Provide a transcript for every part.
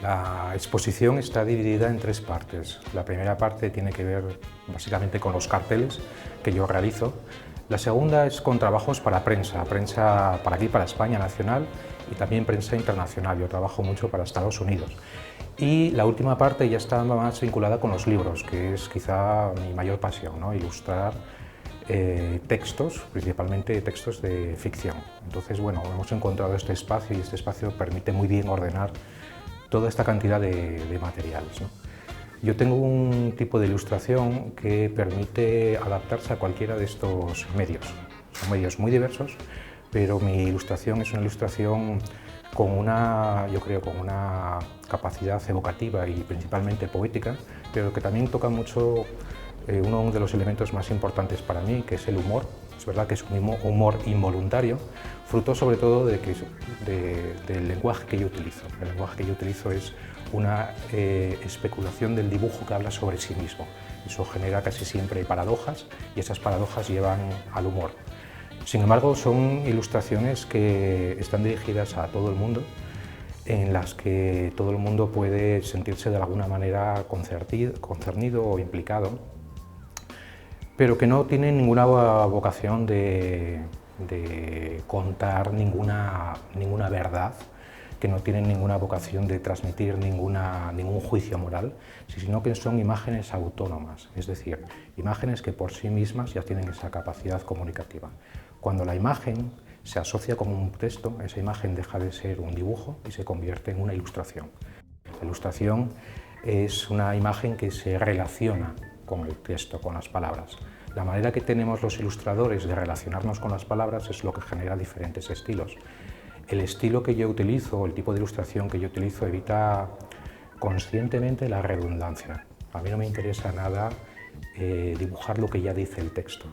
La exposición está dividida en tres partes. La primera parte tiene que ver básicamente con los carteles que yo realizo. La segunda es con trabajos para prensa para aquí, para España nacional y también prensa internacional. Yo trabajo mucho para Estados Unidos. Y la última parte ya está más vinculada con los libros, que es quizá mi mayor pasión, ¿no? Ilustrar textos, principalmente textos de ficción. Entonces, bueno, hemos encontrado este espacio y este espacio permite muy bien ordenar toda esta cantidad de materiales, ¿no? Yo tengo un tipo de ilustración que permite adaptarse a cualquiera de estos medios. Son medios muy diversos, pero mi ilustración es una ilustración con una, yo creo, con una capacidad evocativa y principalmente poética, pero que también toca mucho uno de los elementos más importantes para mí, que es el humor. Es verdad que es un humor involuntario, fruto sobre todo del lenguaje que yo utilizo. El lenguaje que yo utilizo es una especulación del dibujo que habla sobre sí mismo. Eso genera casi siempre paradojas y esas paradojas llevan al humor. Sin embargo, son ilustraciones que están dirigidas a todo el mundo, en las que todo el mundo puede sentirse de alguna manera concernido o implicado, pero que no tienen ninguna vocación de contar ninguna verdad, que no tienen ninguna vocación de transmitir ningún juicio moral, sino que son imágenes autónomas, es decir, imágenes que por sí mismas ya tienen esa capacidad comunicativa. Cuando la imagen se asocia con un texto, esa imagen deja de ser un dibujo y se convierte en una ilustración. La ilustración es una imagen que se relaciona con el texto, con las palabras. La manera que tenemos los ilustradores de relacionarnos con las palabras es lo que genera diferentes estilos. El estilo que yo utilizo, el tipo de ilustración que yo utilizo, evita conscientemente la redundancia. A mí no me interesa nada dibujar lo que ya dice el texto.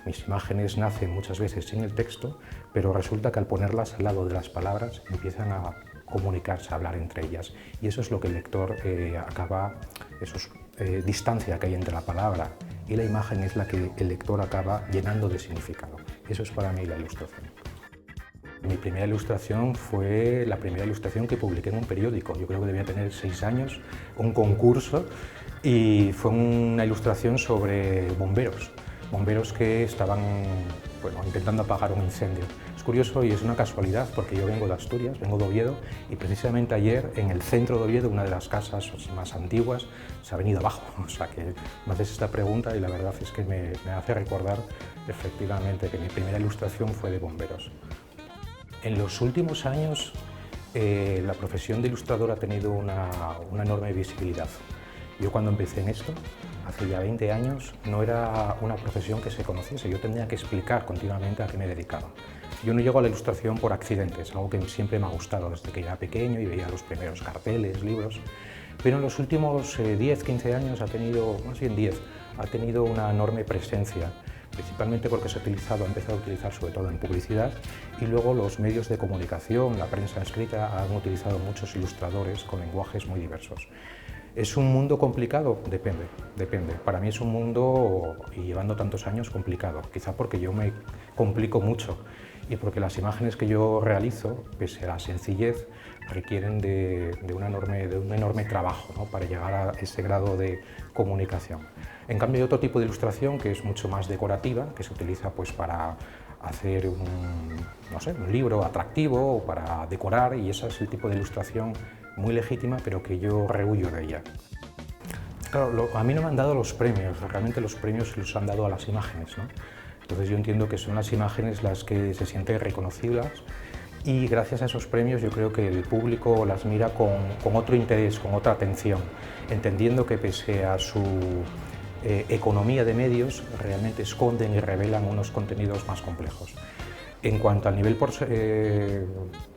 Mis imágenes nacen muchas veces sin el texto, pero resulta que al ponerlas al lado de las palabras empiezan a comunicarse, a hablar entre ellas. Y eso es lo que el lector distancia que hay entre la palabra y la imagen es la que el lector acaba llenando de significado. Eso es para mí la ilustración. Mi primera ilustración fue la primera ilustración que publiqué en un periódico. Yo creo que debía tener 6 años, un concurso, y fue una ilustración sobre bomberos. Bomberos que estaban intentando apagar un incendio. Es curioso y es una casualidad porque yo vengo de Asturias, vengo de Oviedo y precisamente ayer en el centro de Oviedo, una de las casas más antiguas, se ha venido abajo. O sea que me haces esta pregunta y la verdad es que me hace recordar efectivamente que mi primera ilustración fue de bomberos. En los últimos años la profesión de ilustrador ha tenido una enorme visibilidad. Yo cuando empecé en esto, hace ya 20 años, no era una profesión que se conociese, yo tenía que explicar continuamente a qué me dedicaba. Yo no llego a la ilustración por accidente, es algo que siempre me ha gustado desde que era pequeño y veía los primeros carteles, libros, pero en los últimos 10, 15 años ha tenido una enorme presencia, principalmente porque ha empezado a utilizar sobre todo en publicidad y luego los medios de comunicación, la prensa escrita, han utilizado muchos ilustradores con lenguajes muy diversos. ¿Es un mundo complicado? Depende. Para mí es un mundo, y llevando tantos años, complicado. Quizá porque yo me complico mucho y porque las imágenes que yo realizo, pese a la sencillez, requieren de un enorme trabajo, ¿no? Para llegar a ese grado de comunicación. En cambio hay otro tipo de ilustración que es mucho más decorativa, que se utiliza para hacer un libro atractivo o para decorar, y ese es el tipo de ilustración muy legítima, pero que yo rehuyo de ella. Claro, a mí no me han dado los premios, realmente los premios los han dado a las imágenes, ¿no? Entonces yo entiendo que son las imágenes las que se sienten reconocidas y gracias a esos premios yo creo que el público las mira con otro interés, con otra atención, entendiendo que pese a su economía de medios, realmente esconden y revelan unos contenidos más complejos. En cuanto al nivel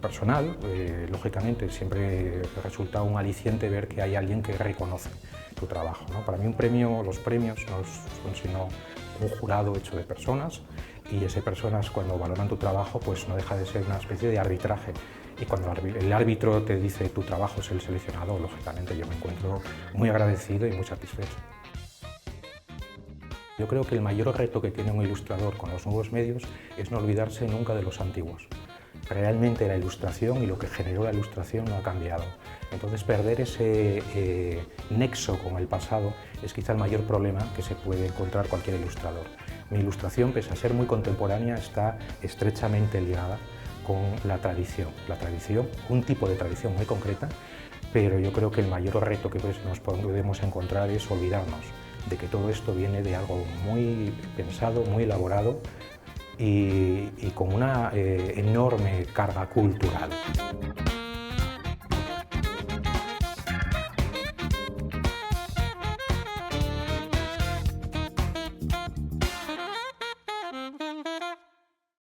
personal, lógicamente siempre resulta un aliciente ver que hay alguien que reconoce tu trabajo, ¿no? Para mí los premios no son sino un jurado hecho de personas y esas personas cuando valoran tu trabajo pues no deja de ser una especie de arbitraje y cuando el árbitro te dice tu trabajo es el seleccionado, lógicamente yo me encuentro muy agradecido y muy satisfecho. Yo creo que el mayor reto que tiene un ilustrador con los nuevos medios es no olvidarse nunca de los antiguos. realmente la ilustración y lo que generó la ilustración no ha cambiado. Entonces perder ese nexo con el pasado es quizá el mayor problema que se puede encontrar cualquier ilustrador. Mi ilustración, pese a ser muy contemporánea, está estrechamente ligada con la tradición, un tipo de tradición muy concreta, pero yo creo que el mayor reto que nos podemos encontrar es olvidarnos de que todo esto viene de algo muy pensado, muy elaborado y con una enorme carga cultural.